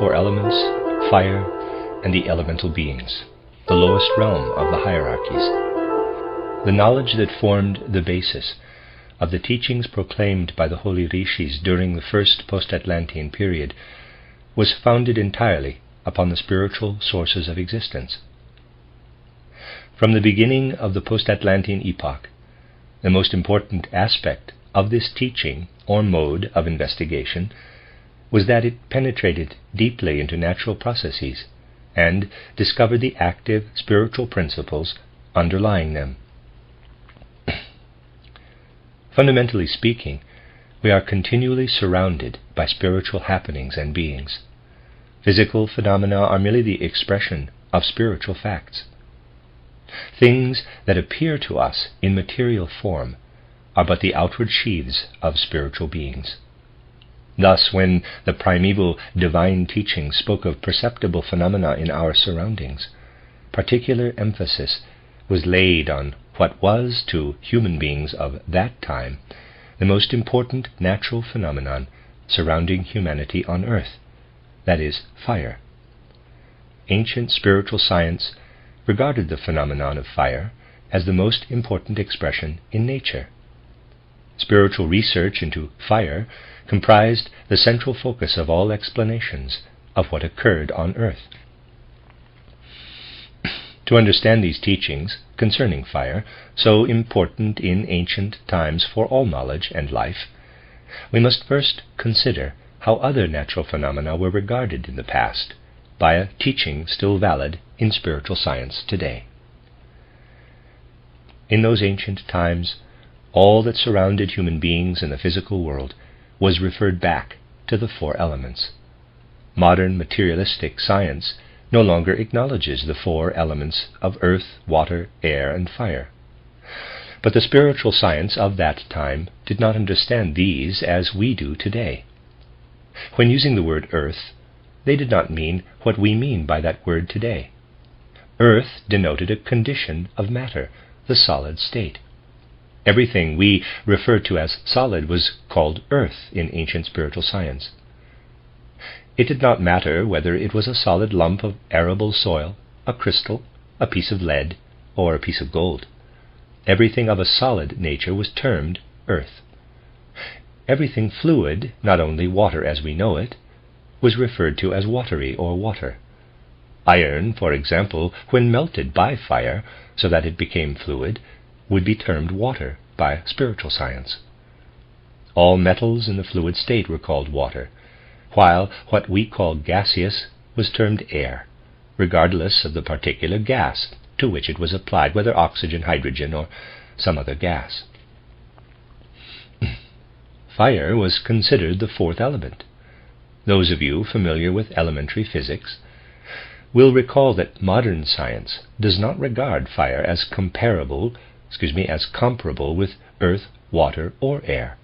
four elements, fire, and the elemental beings, the lowest realm of the hierarchies. The knowledge that formed the basis of the teachings proclaimed by the holy rishis during the first post-Atlantean period was founded entirely upon the spiritual sources of existence. From the beginning of the post-Atlantean epoch, the most important aspect of this teaching or mode of investigation was that it penetrated deeply into natural processes and discovered the active spiritual principles underlying them. Fundamentally speaking, we are continually surrounded by spiritual happenings and beings. Physical phenomena are merely the expression of spiritual facts. Things that appear to us in material form are but the outward sheaths of spiritual beings. Thus, when the primeval divine teaching spoke of perceptible phenomena in our surroundings, particular emphasis was laid on what was, to human beings of that time, the most important natural phenomenon surrounding humanity on earth, that is, fire. Ancient spiritual science regarded the phenomenon of fire as the most important expression in nature. Spiritual research into fire comprised the central focus of all explanations of what occurred on earth. To understand these teachings concerning fire, so important in ancient times for all knowledge and life, we must first consider how other natural phenomena were regarded in the past by a teaching still valid in spiritual science today. In those ancient times, all that surrounded human beings in the physical world was referred back to the four elements. Modern materialistic science no longer acknowledges the four elements of earth, water, air, and fire. But the spiritual science of that time did not understand these as we do today. When using the word earth, they did not mean what we mean by that word today. Earth denoted a condition of matter, the solid state. Everything we refer to as solid was called earth in ancient spiritual science. It did not matter whether it was a solid lump of arable soil, a crystal, a piece of lead, or a piece of gold. Everything of a solid nature was termed earth. Everything fluid, not only water as we know it, was referred to as watery or water. Iron, for example, when melted by fire so that it became fluid, would be termed water by spiritual science. All metals in the fluid state were called water, while what we call gaseous was termed air, regardless of the particular gas to which it was applied, whether oxygen, hydrogen, or some other gas. Fire was considered the fourth element. Those of you familiar with elementary physics will recall that modern science does not regard fire as comparable with earth, water, or air.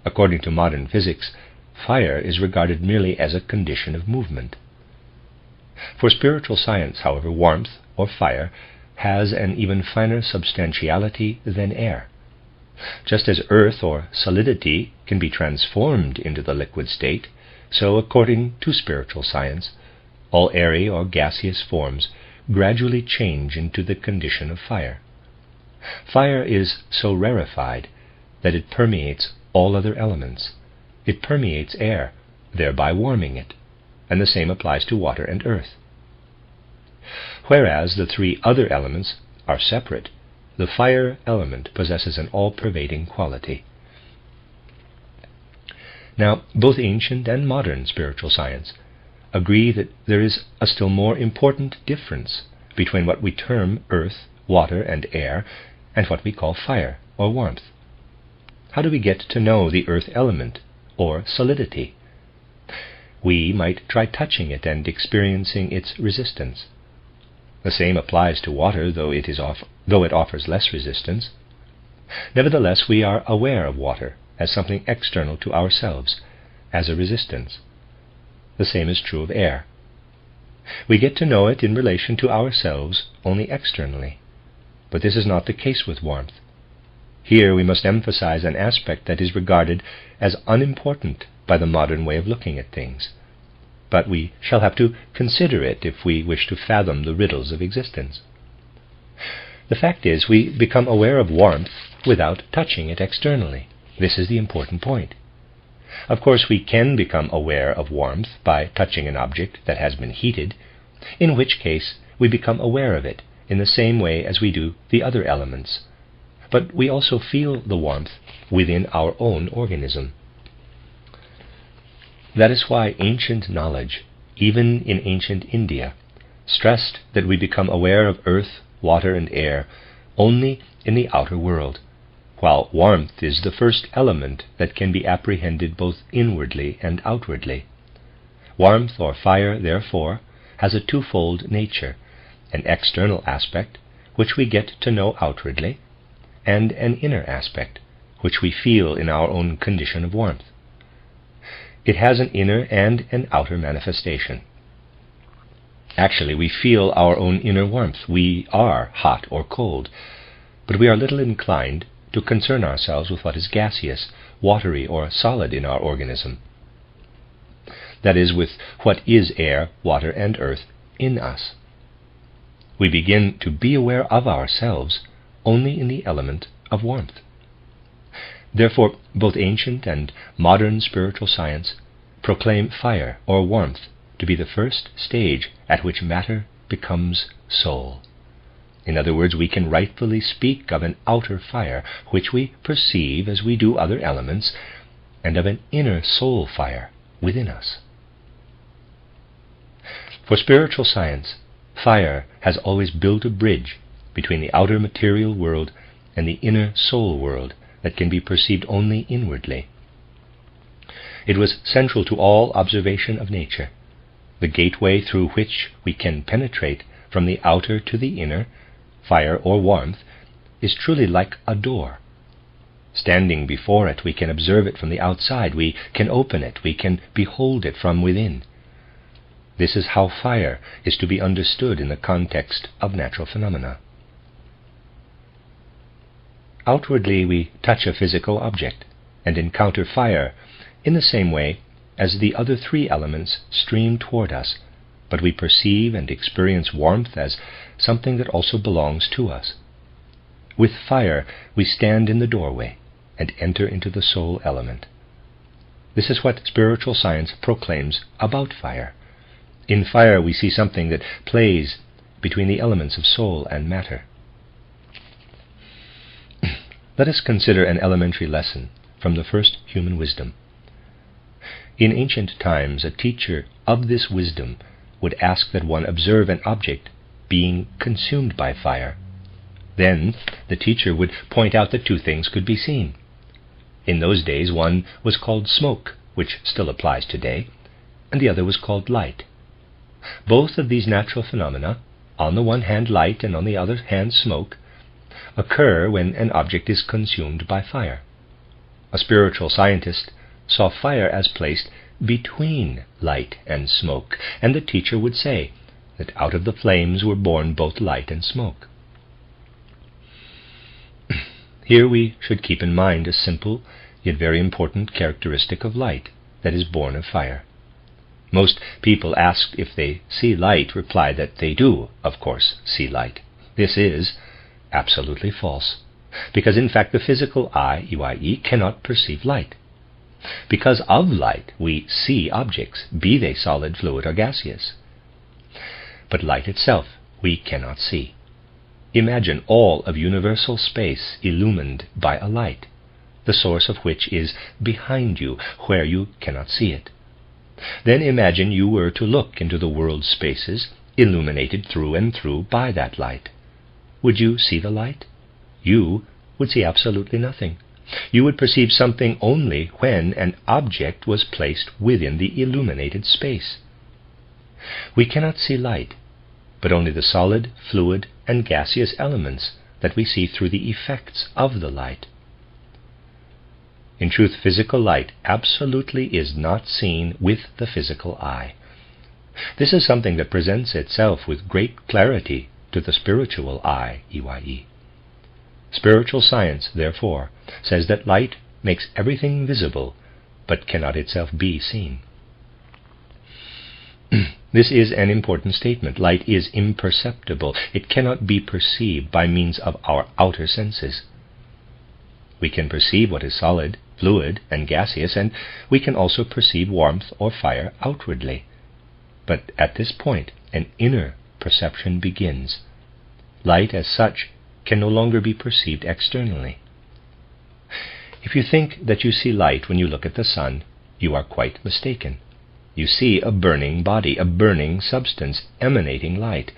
According to modern physics, fire is regarded merely as a condition of movement. For spiritual science, however, warmth, or fire, has an even finer substantiality than air. Just as earth or solidity can be transformed into the liquid state, so, according to spiritual science, all airy or gaseous forms gradually change into the condition of fire. Fire is so rarefied that it permeates all other elements. It permeates air, thereby warming it, and the same applies to water and earth. Whereas the three other elements are separate, the fire element possesses an all-pervading quality. Now, both ancient and modern spiritual science agree that there is a still more important difference between what we term earth, water, and air, and what we call fire or warmth. How do we get to know the earth element or solidity? We might try touching it and experiencing its resistance. The same applies to water, though it offers less resistance. Nevertheless, we are aware of water as something external to ourselves, as a resistance. The same is true of air. We get to know it in relation to ourselves only externally, but this is not the case with warmth. Here we must emphasize an aspect that is regarded as unimportant by the modern way of looking at things. but we shall have to consider it if we wish to fathom the riddles of existence. The fact is, we become aware of warmth without touching it externally. This is the important point. Of course, we can become aware of warmth by touching an object that has been heated, in which case we become aware of it in the same way as we do the other elements. But we also feel the warmth within our own organism. That is why ancient knowledge, even in ancient India, stressed that we become aware of earth, water, and air only in the outer world, while warmth is the first element that can be apprehended both inwardly and outwardly. Warmth or fire, therefore, has a twofold nature, an external aspect, which we get to know outwardly, and an inner aspect, which we feel in our own condition of warmth. It has an inner and an outer manifestation. Actually, we feel our own inner warmth. We are hot or cold, but we are little inclined to concern ourselves with what is gaseous, watery, or solid in our organism. That is, with what is air, water, and earth in us. We begin to be aware of ourselves only in the element of warmth. Therefore, both ancient and modern spiritual science proclaim fire or warmth to be the first stage at which matter becomes soul. In other words, we can rightfully speak of an outer fire, which we perceive as we do other elements, and of an inner soul fire within us. For spiritual science, fire has always built a bridge between the outer material world and the inner soul world that can be perceived only inwardly. It was central to all observation of nature, the gateway through which we can penetrate from the outer to the inner. Fire or warmth is truly like a door. Standing before it, we can observe it from the outside, we can open it, we can behold it from within. This is how fire is to be understood in the context of natural phenomena. Outwardly, we touch a physical object and encounter fire in the same way as the other three elements stream toward us, but we perceive and experience warmth as something that also belongs to us. With fire, we stand in the doorway and enter into the soul element. This is what spiritual science proclaims about fire. In fire, we see something that plays between the elements of soul and matter. Let us consider an elementary lesson from the first human wisdom. In ancient times, a teacher of this wisdom would ask that one observe an object being consumed by fire. Then the teacher would point out that two things could be seen. In those days, one was called smoke, which still applies today, and the other was called light. Both of these natural phenomena, on the one hand light and on the other hand smoke, occur when an object is consumed by fire. A spiritual scientist saw fire as placed between light and smoke, and the teacher would say that out of the flames were born both light and smoke. Here we should keep in mind a simple yet very important characteristic of light that is born of fire. Most people asked if they see light reply that they do, of course, see light. This is absolutely false, because in fact the physical eye, EYE, cannot perceive light. Because of light, we see objects, be they solid, fluid, or gaseous. But light itself we cannot see. Imagine all of universal space illumined by a light, the source of which is behind you, where you cannot see it. Then imagine you were to look into the world's spaces, illuminated through and through by that light. Would you see the light? You would see absolutely nothing. You would perceive something only when an object was placed within the illuminated space. We cannot see light, but only the solid, fluid, and gaseous elements that we see through the effects of the light. In truth, physical light absolutely is not seen with the physical eye. This is something that presents itself with great clarity to the spiritual eye, EYE. Spiritual science, therefore, says that light makes everything visible, but cannot itself be seen. This is an important statement. Light is imperceptible. It cannot be perceived by means of our outer senses. We can perceive what is solid, fluid, and gaseous, and we can also perceive warmth or fire outwardly. But at this point, an inner perception begins. Light as such can no longer be perceived externally. If you think that you see light when you look at the sun, you are quite mistaken. You see a burning body, a burning substance emanating light.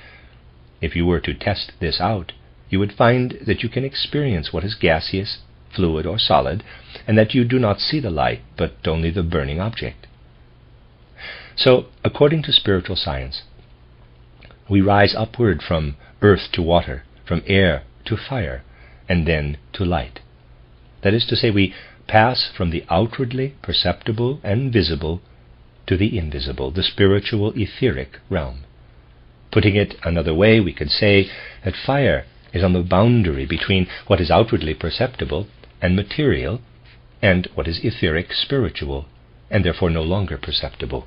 If you were to test this out, you would find that you can experience what is gaseous, fluid, or solid, and that you do not see the light, but only the burning object. So, according to spiritual science, we rise upward from earth to water, from air to fire, and then to light. That is to say, we pass from the outwardly perceptible and visible to the invisible, the spiritual etheric realm. Putting it another way, we could say that fire is on the boundary between what is outwardly perceptible and material and what is etheric spiritual, and therefore no longer perceptible.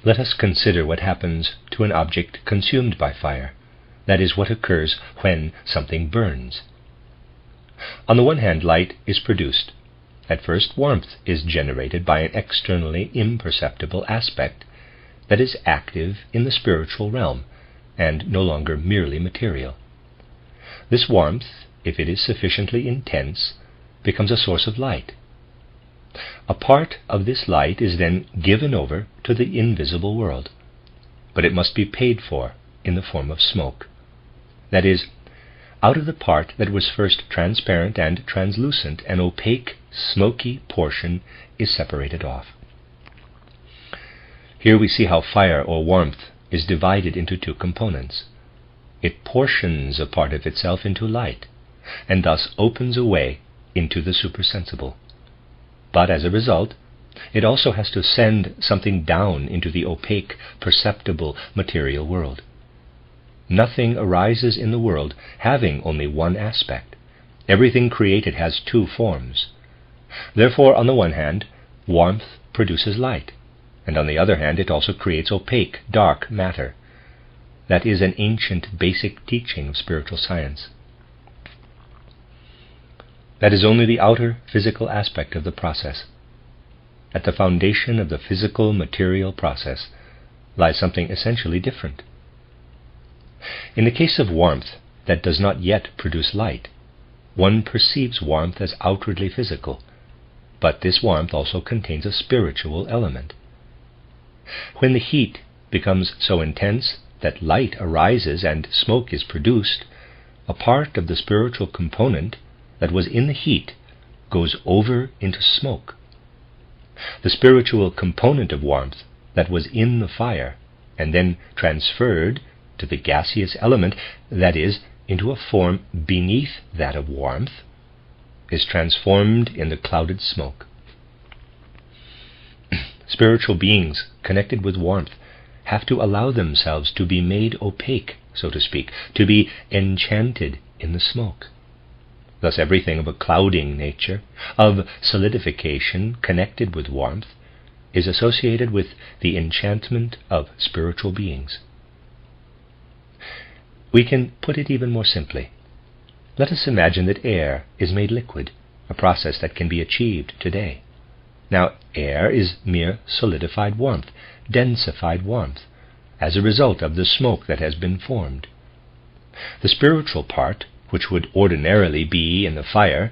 Let us consider what happens to an object consumed by fire. That is what occurs when something burns. On the one hand, light is produced. At first, warmth is generated by an externally imperceptible aspect that is active in the spiritual realm and no longer merely material. This warmth, if it is sufficiently intense, becomes a source of light. A part of this light is then given over to the invisible world, but it must be paid for in the form of smoke. That is, out of the part that was first transparent and translucent, an opaque, smoky portion is separated off. Here we see how fire or warmth is divided into two components. It portions a part of itself into light, and thus opens a way into the supersensible. But as a result, it also has to send something down into the opaque, perceptible material world. Nothing arises in the world having only one aspect. Everything created has two forms. Therefore, on the one hand, warmth produces light, and on the other hand, it also creates opaque, dark matter. That is an ancient basic teaching of spiritual science. That is only the outer physical aspect of the process. At the foundation of the physical material process lies something essentially different. In the case of warmth that does not yet produce light, one perceives warmth as outwardly physical, but this warmth also contains a spiritual element. When the heat becomes so intense that light arises and smoke is produced, a part of the spiritual component that was in the heat goes over into smoke. The spiritual component of warmth that was in the fire and then transferred to the gaseous element, that is, into a form beneath that of warmth, is transformed in the clouded smoke. Spiritual beings connected with warmth have to allow themselves to be made opaque, so to speak, to be enchanted in the smoke. Thus everything of a clouding nature, of solidification connected with warmth, is associated with the enchantment of spiritual beings. We can put it even more simply. Let us imagine that air is made liquid, a process that can be achieved today. Now, air is mere solidified warmth, densified warmth, as a result of the smoke that has been formed. The spiritual part, which would ordinarily be in the fire,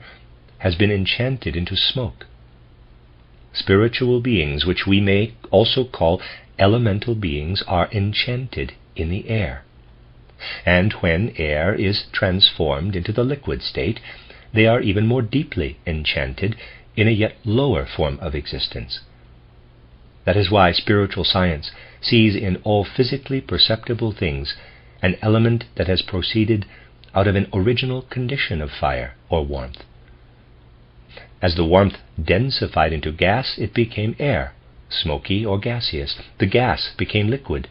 has been enchanted into smoke. Spiritual beings, which we may also call elemental beings, are enchanted in the air. And when air is transformed into the liquid state, they are even more deeply enchanted in a yet lower form of existence. That is why spiritual science sees in all physically perceptible things an element that has proceeded out of an original condition of fire or warmth. As the warmth densified into gas, it became air, smoky or gaseous. The gas became liquid,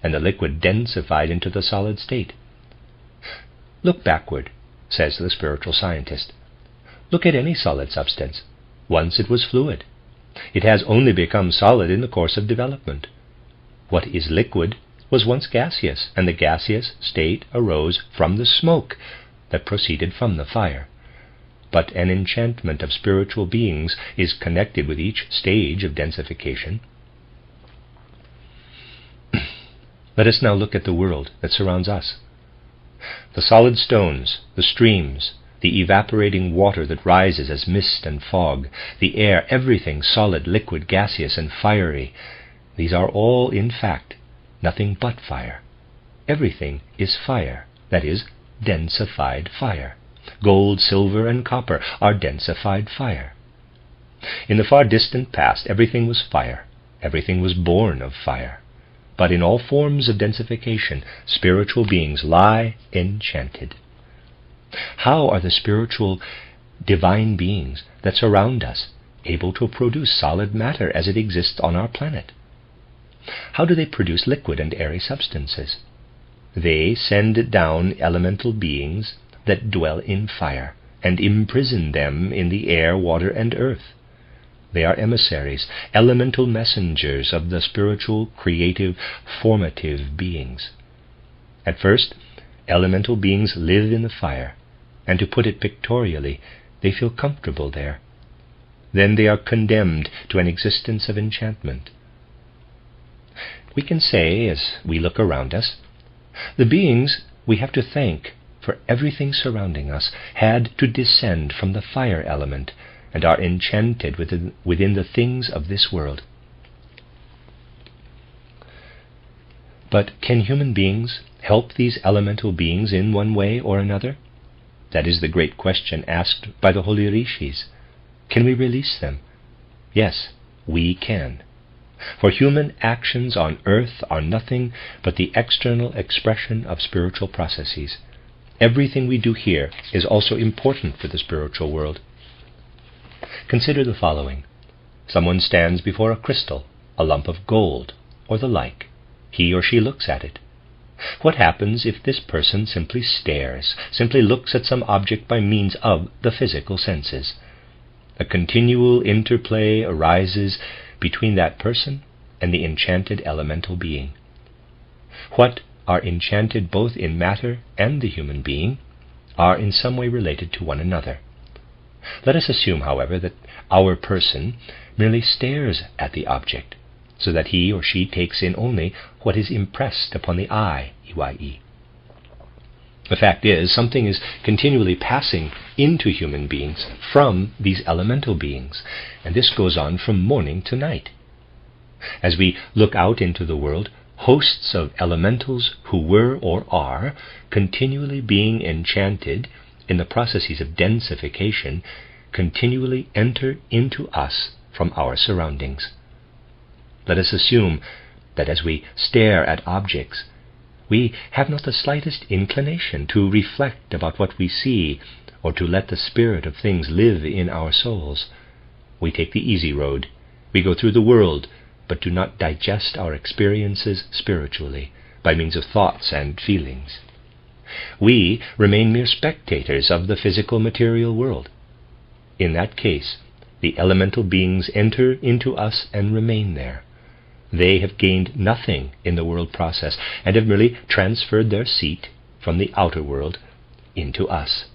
and the liquid densified into the solid state. Look backward, says the spiritual scientist. Look at any solid substance. Once it was fluid. It has only become solid in the course of development. What is liquid was once gaseous, and the gaseous state arose from the smoke that proceeded from the fire. But an enchantment of spiritual beings is connected with each stage of densification. Let us now look at the world that surrounds us. The solid stones, the streams, the evaporating water that rises as mist and fog, the air, everything solid, liquid, gaseous, and fiery, these are all, in fact, nothing but fire. Everything is fire, that is, densified fire. Gold, silver, and copper are densified fire. In the far distant past, everything was fire. Everything was born of fire. But in all forms of densification, spiritual beings lie enchanted. How are the spiritual divine beings that surround us able to produce solid matter as it exists on our planet? How do they produce liquid and airy substances? They send down elemental beings that dwell in fire and imprison them in the air, water, and earth. They are emissaries, elemental messengers of the spiritual, creative, formative beings. At first, elemental beings live in the fire, and to put it pictorially, they feel comfortable there. Then they are condemned to an existence of enchantment. We can say, as we look around us, the beings we have to thank for everything surrounding us had to descend from the fire element and are enchanted within the things of this world. But can human beings help these elemental beings in one way or another? That is the great question asked by the holy Rishis. Can we release them? Yes, we can. For human actions on earth are nothing but the external expression of spiritual processes. Everything we do here is also important for the spiritual world. Consider the following. Someone stands before a crystal, a lump of gold, or the like. He or she looks at it. What happens if this person simply stares, simply looks at some object by means of the physical senses? A continual interplay arises between that person and the enchanted elemental being. What are enchanted both in matter and the human being are in some way related to one another. Let us assume, however, that our person merely stares at the object, so that he or she takes in only what is impressed upon the eye, EYE. The fact is, something is continually passing into human beings from these elemental beings, and this goes on from morning to night. As we look out into the world, hosts of elementals who were or are continually being enchanted in the processes of densification continually enter into us from our surroundings. Let us assume that as we stare at objects, we have not the slightest inclination to reflect about what we see or to let the spirit of things live in our souls. We take the easy road. We go through the world, but do not digest our experiences spiritually by means of thoughts and feelings. We remain mere spectators of the physical material world. In that case, the elemental beings enter into us and remain there. They have gained nothing in the world process and have merely transferred their seat from the outer world into us.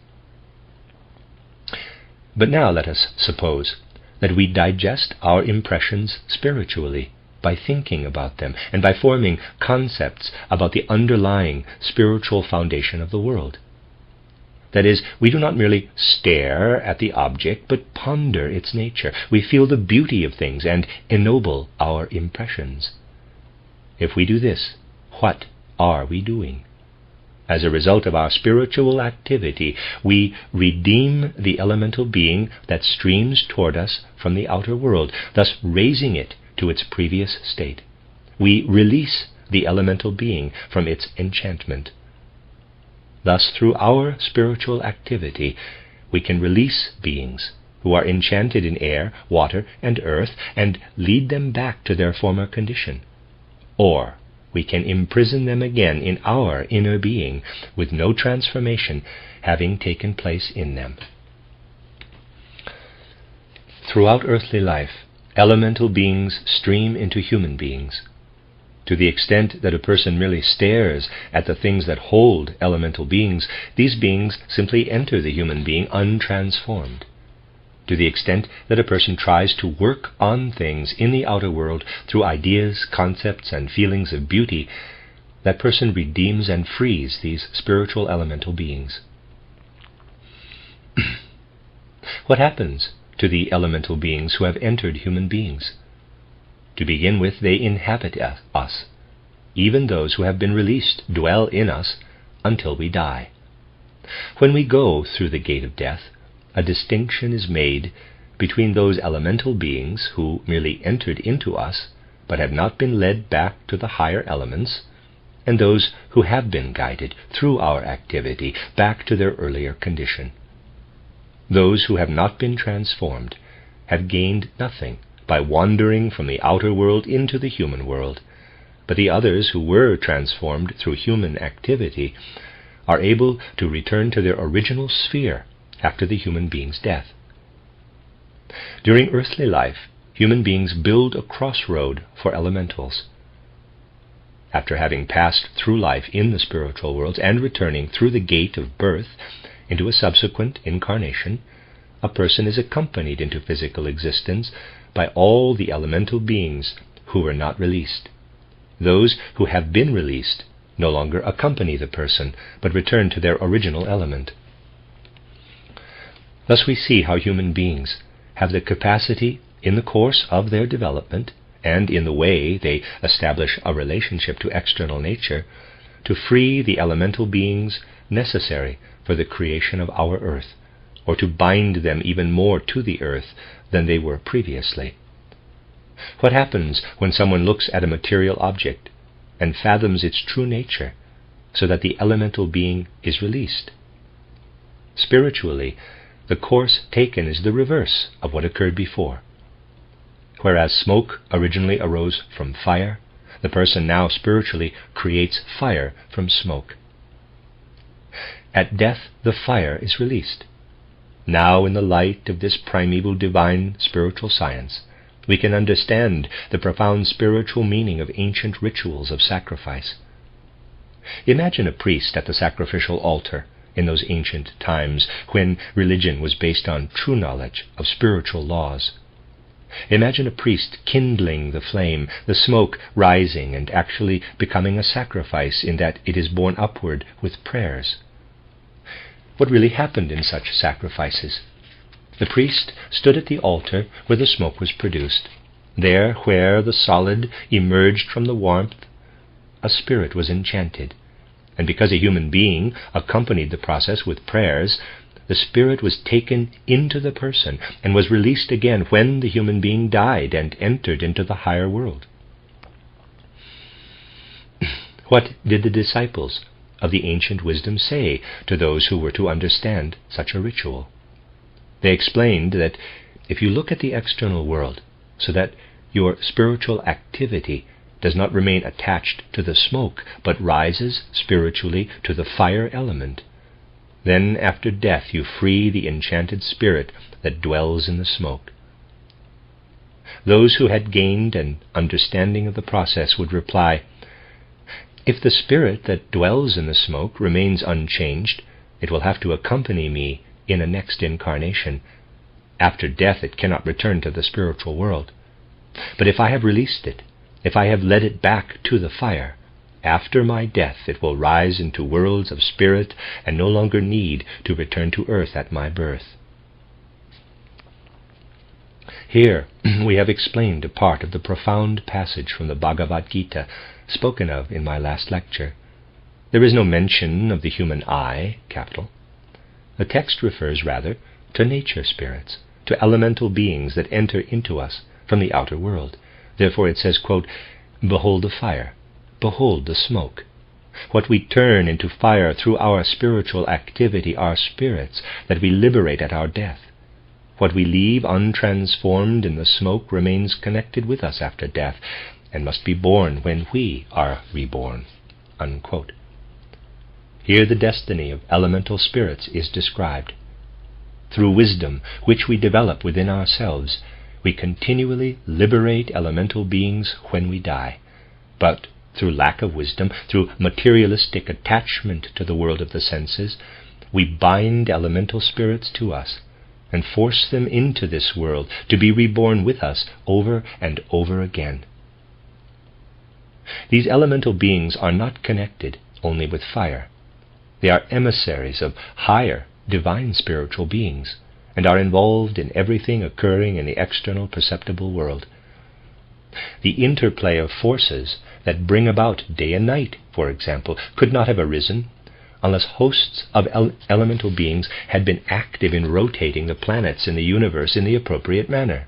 But now let us suppose that we digest our impressions spiritually by thinking about them and by forming concepts about the underlying spiritual foundation of the world. That is, we do not merely stare at the object, but ponder its nature. We feel the beauty of things and ennoble our impressions. If we do this, what are we doing? As a result of our spiritual activity, we redeem the elemental being that streams toward us from the outer world, thus raising it to its previous state. We release the elemental being from its enchantment. Thus, through our spiritual activity, we can release beings who are enchanted in air, water, and earth, and lead them back to their former condition. Or we can imprison them again in our inner being, with no transformation having taken place in them. Throughout earthly life, elemental beings stream into human beings. To the extent that a person merely stares at the things that hold elemental beings, these beings simply enter the human being untransformed. To the extent that a person tries to work on things in the outer world through ideas, concepts, and feelings of beauty, that person redeems and frees these spiritual elemental beings. What happens to the elemental beings who have entered human beings? To begin with, they inhabit us. Even those who have been released dwell in us until we die. When we go through the gate of death, a distinction is made between those elemental beings who merely entered into us but have not been led back to the higher elements, and those who have been guided through our activity back to their earlier condition. Those who have not been transformed have gained nothing by wandering from the outer world into the human world, but the others who were transformed through human activity are able to return to their original sphere after the human being's death. During earthly life, human beings build a crossroad for elementals. After having passed through life in the spiritual worlds and returning through the gate of birth into a subsequent incarnation, a person is accompanied into physical existence by all the elemental beings who were not released. Those who have been released no longer accompany the person, but return to their original element. Thus we see how human beings have the capacity, in the course of their development, and in the way they establish a relationship to external nature, to free the elemental beings necessary for the creation of our earth, or to bind them even more to the earth than they were previously. What happens when someone looks at a material object and fathoms its true nature, so that the elemental being is released? Spiritually, the course taken is the reverse of what occurred before. Whereas smoke originally arose from fire, the person now spiritually creates fire from smoke. At death, the fire is released. Now, in the light of this primeval divine spiritual science, we can understand the profound spiritual meaning of ancient rituals of sacrifice. Imagine a priest at the sacrificial altar in those ancient times when religion was based on true knowledge of spiritual laws. Imagine a priest kindling the flame, the smoke rising and actually becoming a sacrifice in that it is borne upward with prayers. What really happened in such sacrifices? The priest stood at the altar where the smoke was produced. There, where the solid emerged from the warmth, a spirit was enchanted. And because a human being accompanied the process with prayers, the spirit was taken into the person and was released again when the human being died and entered into the higher world. What did the disciples of the ancient wisdom say to those who were to understand such a ritual? They explained that if you look at the external world so that your spiritual activity does not remain attached to the smoke, but rises spiritually to the fire element, then after death you free the enchanted spirit that dwells in the smoke. Those who had gained an understanding of the process would reply, if the spirit that dwells in the smoke remains unchanged, it will have to accompany me in a next incarnation. After death it cannot return to the spiritual world. But if I have released it, if I have led it back to the fire, after my death it will rise into worlds of spirit and no longer need to return to earth at my birth. Here we have explained a part of the profound passage from the Bhagavad Gita spoken of in my last lecture. There is no mention of the human I, capital. The text refers rather to nature spirits, to elemental beings that enter into us from the outer world. Therefore it says, quote, behold the fire, behold the smoke. What we turn into fire through our spiritual activity are spirits that we liberate at our death. What we leave untransformed in the smoke remains connected with us after death and must be born when we are reborn. Unquote. Here the destiny of elemental spirits is described. Through wisdom, which we develop within ourselves, We continually liberate elemental beings when we die, but through lack of wisdom, through materialistic attachment to the world of the senses, we bind elemental spirits to us and force them into this world to be reborn with us over and over again. These elemental beings are not connected only with fire. They are emissaries of higher, divine spiritual beings, and are involved in everything occurring in the external perceptible world. The interplay of forces that bring about day and night, for example, could not have arisen unless hosts of elemental beings had been active in rotating the planets in the universe in the appropriate manner.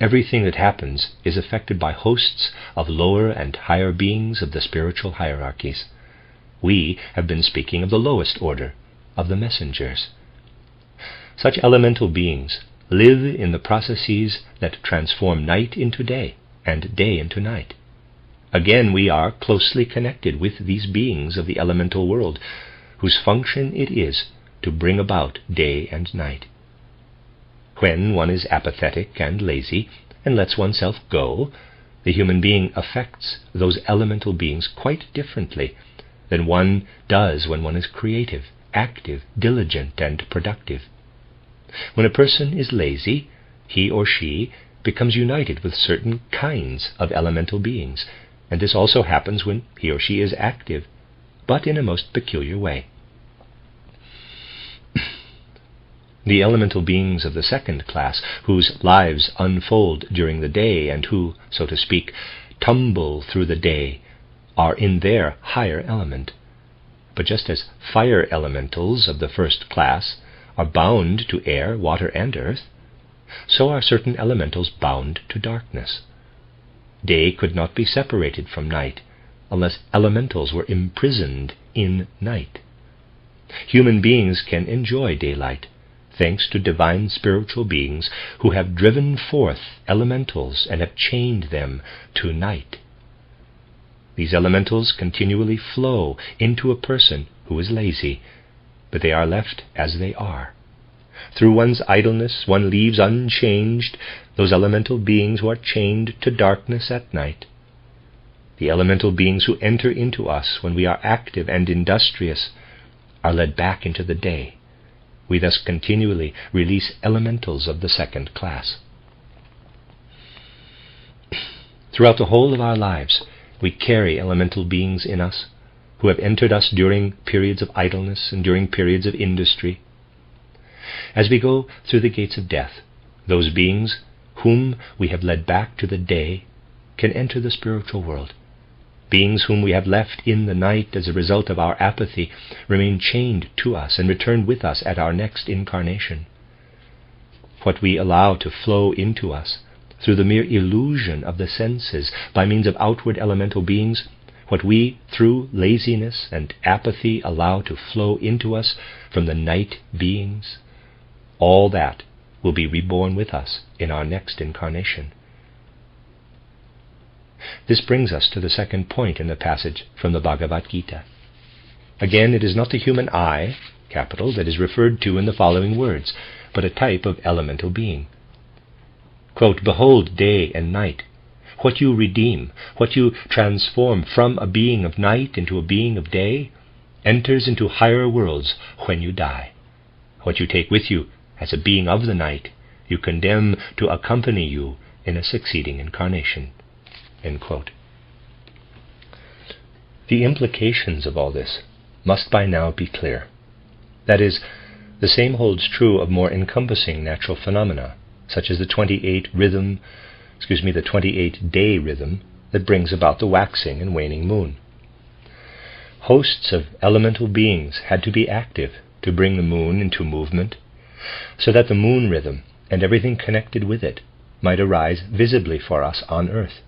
Everything that happens is affected by hosts of lower and higher beings of the spiritual hierarchies. We have been speaking of the lowest order, of the messengers. Such elemental beings live in the processes that transform night into day and day into night. Again, we are closely connected with these beings of the elemental world, whose function it is to bring about day and night. When one is apathetic and lazy and lets oneself go, the human being affects those elemental beings quite differently than one does when one is creative, active, diligent, and productive. When a person is lazy, he or she becomes united with certain kinds of elemental beings, and this also happens when he or she is active, but in a most peculiar way. The elemental beings of the second class, whose lives unfold during the day and who, so to speak, tumble through the day, are in their higher element. But just as fire elementals of the first class are bound to air, water, and earth, so are certain elementals bound to darkness. Day could not be separated from night unless elementals were imprisoned in night. Human beings can enjoy daylight, thanks to divine spiritual beings who have driven forth elementals and have chained them to night. These elementals continually flow into a person who is lazy, but they are left as they are. Through one's idleness, one leaves unchanged those elemental beings who are chained to darkness at night. The elemental beings who enter into us when we are active and industrious are led back into the day. We thus continually release elementals of the second class. Throughout the whole of our lives, we carry elemental beings in us who have entered us during periods of idleness and during periods of industry. As we go through the gates of death, those beings whom we have led back to the day can enter the spiritual world. Beings whom we have left in the night as a result of our apathy remain chained to us and return with us at our next incarnation. What we allow to flow into us through the mere illusion of the senses by means of outward elemental beings, what we, through laziness and apathy, allow to flow into us from the night beings, all that will be reborn with us in our next incarnation. This brings us to the second point in the passage from the Bhagavad Gita. Again, it is not the human I, capital, that is referred to in the following words, but a type of elemental being. Quote, "Behold day and night. What you redeem, what you transform from a being of night into a being of day, enters into higher worlds when you die. What you take with you as a being of the night, you condemn to accompany you in a succeeding incarnation." End quote. The implications of all this must by now be clear. That is, the same holds true of more encompassing natural phenomena, such as the 28-day rhythm that brings about the waxing and waning moon. Hosts of elemental beings had to be active to bring the moon into movement, so that the moon rhythm and everything connected with it might arise visibly for us on earth.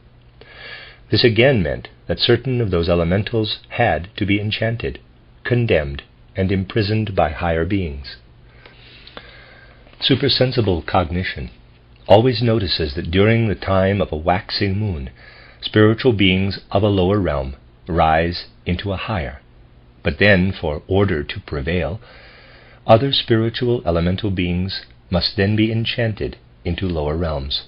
This again meant that certain of those elementals had to be enchanted, condemned, and imprisoned by higher beings. Supersensible cognition always notices that during the time of a waxing moon, spiritual beings of a lower realm rise into a higher. But then, for order to prevail, other spiritual elemental beings must then be enchanted into lower realms.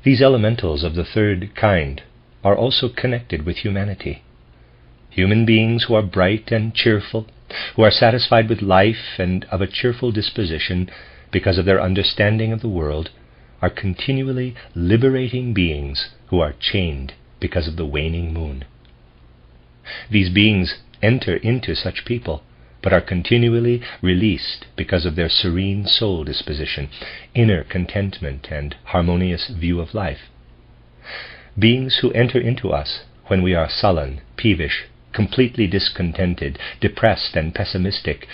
These elementals of the third kind are also connected with humanity. Human beings who are bright and cheerful, who are satisfied with life and of a cheerful disposition because of their understanding of the world, are continually liberating beings who are chained because of the waning moon. These beings enter into such people, but are continually released because of their serene soul disposition, inner contentment, and harmonious view of life. Beings who enter into us when we are sullen, peevish, completely discontented, depressed, and pessimistic,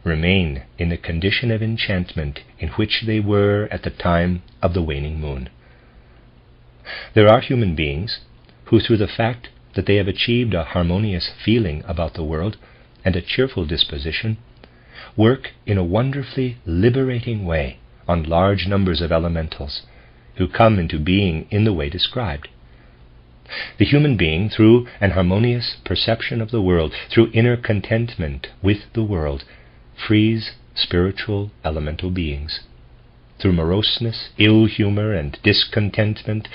remain in the condition of enchantment in which they were at the time of the waning moon. There are human beings who, through the fact that they have achieved a harmonious feeling about the world and a cheerful disposition, work in a wonderfully liberating way on large numbers of elementals who come into being in the way described. The human being, through an harmonious perception of the world, through inner contentment with the world, frees spiritual elemental beings. Through moroseness, ill humor, and discontentment,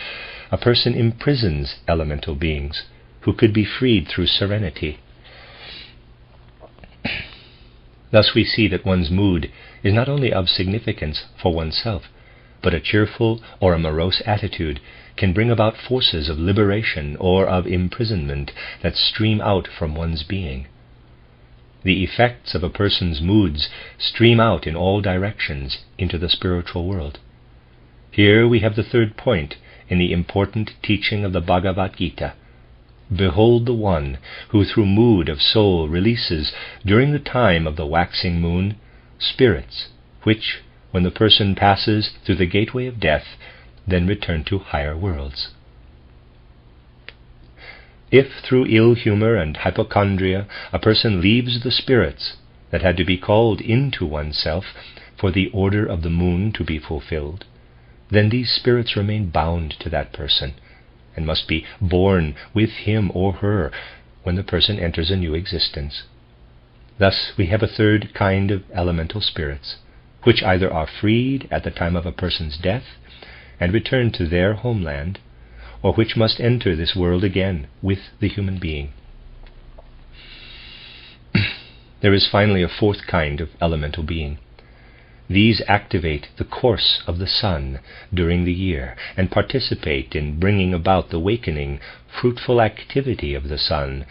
a person imprisons elemental beings who could be freed through serenity. Thus we see that one's mood is not only of significance for oneself, but a cheerful or a morose attitude can bring about forces of liberation or of imprisonment that stream out from one's being. The effects of a person's moods stream out in all directions into the spiritual world. Here we have the third point in the important teaching of the Bhagavad Gita. Behold the one who through mood of soul releases, during the time of the waxing moon, spirits which, when the person passes through the gateway of death, then return to higher worlds. If through ill humor and hypochondria a person leaves the spirits that had to be called into oneself for the order of the moon to be fulfilled, then these spirits remain bound to that person and must be born with him or her when the person enters a new existence. Thus we have a third kind of elemental spirits, which either are freed at the time of a person's death and return to their homeland, or which must enter this world again with the human being. There is finally a fourth kind of elemental being. These activate the course of the sun during the year and participate in bringing about the wakening, fruitful activity of the sun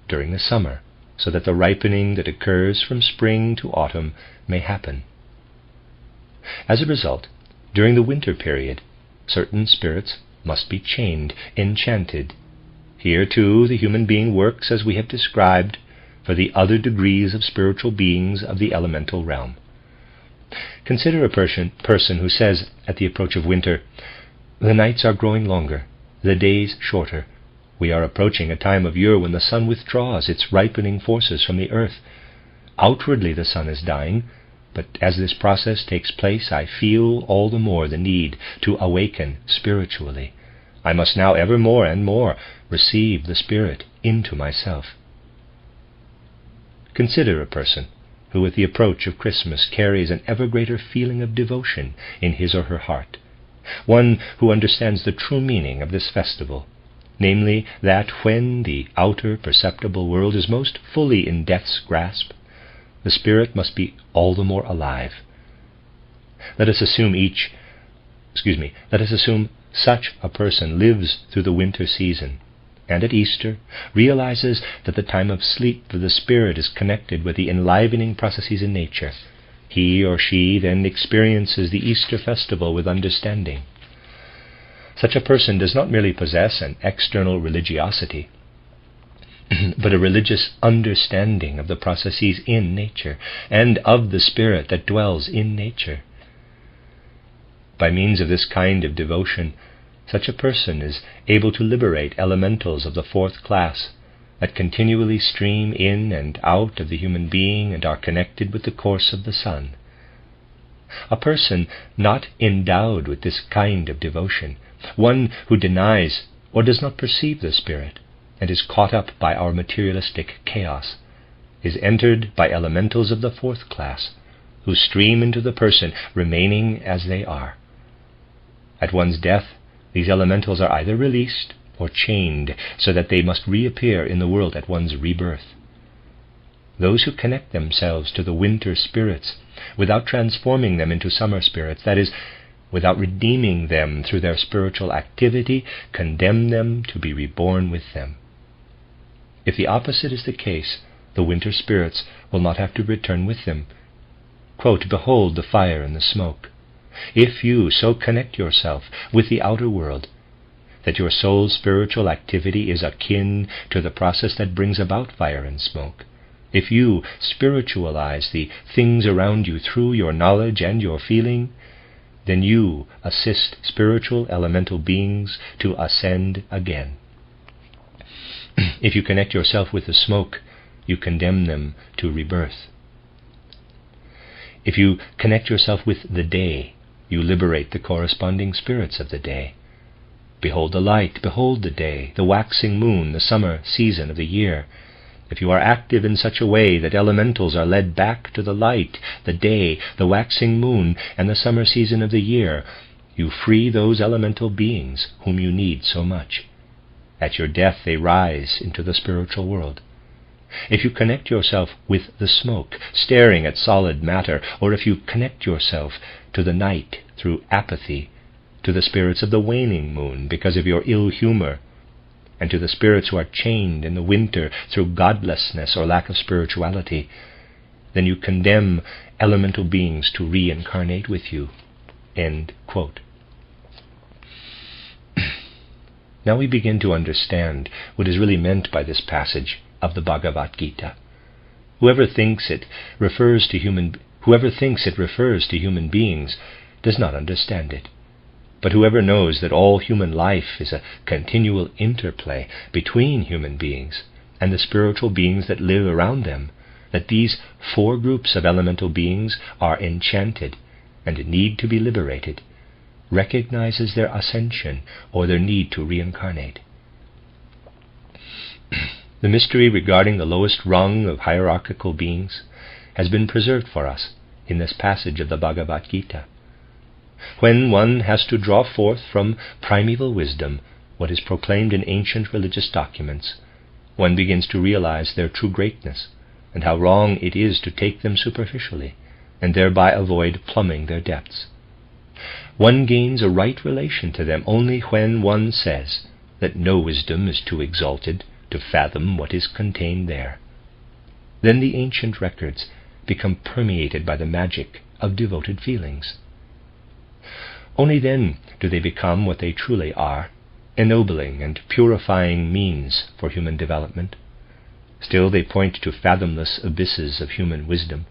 during the summer, so that the ripening that occurs from spring to autumn may happen. As a result, during the winter period, certain spirits must be chained, enchanted. Here, too, the human being works as we have described for the other degrees of spiritual beings of the elemental realm. Consider a person who says at the approach of winter, "The nights are growing longer, the days shorter. We are approaching a time of year when the sun withdraws its ripening forces from the earth. Outwardly the sun is dying, but as this process takes place, I feel all the more the need to awaken spiritually. I must now ever more and more receive the Spirit into myself." Consider a person who with the approach of Christmas carries an ever greater feeling of devotion in his or her heart, one who understands the true meaning of this festival, namely that when the outer perceptible world is most fully in death's grasp, the spirit must be all the more alive. Let us assume such a person lives through the winter season, and at Easter realizes that the time of sleep for the spirit is connected with the enlivening processes in nature. He or she then experiences the Easter festival with understanding. Such a person does not merely possess an external religiosity, but a religious understanding of the processes in nature and of the spirit that dwells in nature. By means of this kind of devotion, such a person is able to liberate elementals of the fourth class that continually stream in and out of the human being and are connected with the course of the sun. A person not endowed with this kind of devotion, one who denies or does not perceive the spirit, and is caught up by our materialistic chaos, is entered by elementals of the fourth class, who stream into the person, remaining as they are, At one's death, these elementals are either released or chained, so that they must reappear in the world at one's rebirth. Those who connect themselves to the winter spirits without transforming them into summer spirits, that is, without redeeming them through their spiritual activity, condemn them to be reborn with them. If the opposite is the case, the winter spirits will not have to return with them. Quote, "Behold the fire and the smoke." If you so connect yourself with the outer world that your soul's spiritual activity is akin to the process that brings about fire and smoke, if you spiritualize the things around you through your knowledge and your feeling, then you assist spiritual elemental beings to ascend again. If you connect yourself with the smoke, you condemn them to rebirth. If you connect yourself with the day, you liberate the corresponding spirits of the day. Behold the light, behold the day, the waxing moon, the summer season of the year. If you are active in such a way that elementals are led back to the light, the day, the waxing moon, and the summer season of the year, you free those elemental beings whom you need so much. At your death they rise into the spiritual world. If you connect yourself with the smoke, staring at solid matter, or if you connect yourself to the night through apathy, to the spirits of the waning moon because of your ill humor, and to the spirits who are chained in the winter through godlessness or lack of spirituality, then you condemn elemental beings to reincarnate with you. End quote. Now we begin to understand what is really meant by this passage of the Bhagavad Gita. Whoever thinks it refers to human beings does not understand it. But whoever knows that all human life is a continual interplay between human beings and the spiritual beings that live around them, that these four groups of elemental beings are enchanted and need to be liberated, recognizes their ascension or their need to reincarnate. The mystery regarding the lowest rung of hierarchical beings has been preserved for us in this passage of the Bhagavad Gita. When one has to draw forth from primeval wisdom what is proclaimed in ancient religious documents, one begins to realize their true greatness and how wrong it is to take them superficially and thereby avoid plumbing their depths. One gains a right relation to them only when one says that no wisdom is too exalted to fathom what is contained there. Then the ancient records become permeated by the magic of devoted feelings. Only then do they become what they truly are, ennobling and purifying means for human development. Still they point to fathomless abysses of human wisdom.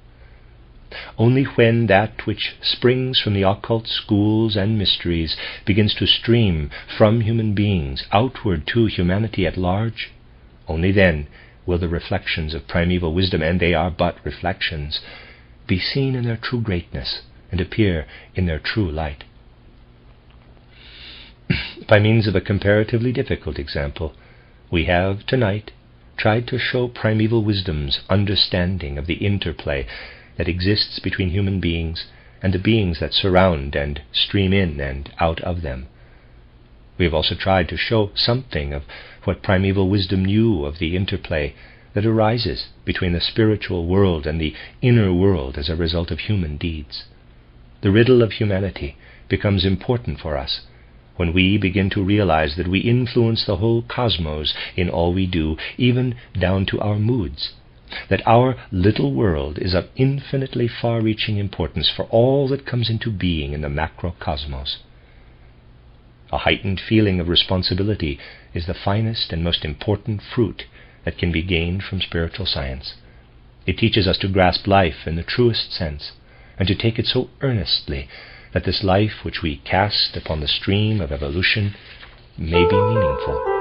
Only when that which springs from the occult schools and mysteries begins to stream from human beings outward to humanity at large, only then will the reflections of primeval wisdom, and they are but reflections, be seen in their true greatness and appear in their true light. By means of a comparatively difficult example, we have tonight tried to show primeval wisdom's understanding of the interplay that exists between human beings and the beings that surround and stream in and out of them. We have also tried to show something of what primeval wisdom knew of the interplay that arises between the spiritual world and the inner world as a result of human deeds. The riddle of humanity becomes important for us when we begin to realize that we influence the whole cosmos in all we do, even down to our moods, that our little world is of infinitely far-reaching importance for all that comes into being in the macrocosmos. A heightened feeling of responsibility is the finest and most important fruit that can be gained from spiritual science. It teaches us to grasp life in the truest sense, and to take it so earnestly that this life which we cast upon the stream of evolution may be meaningful.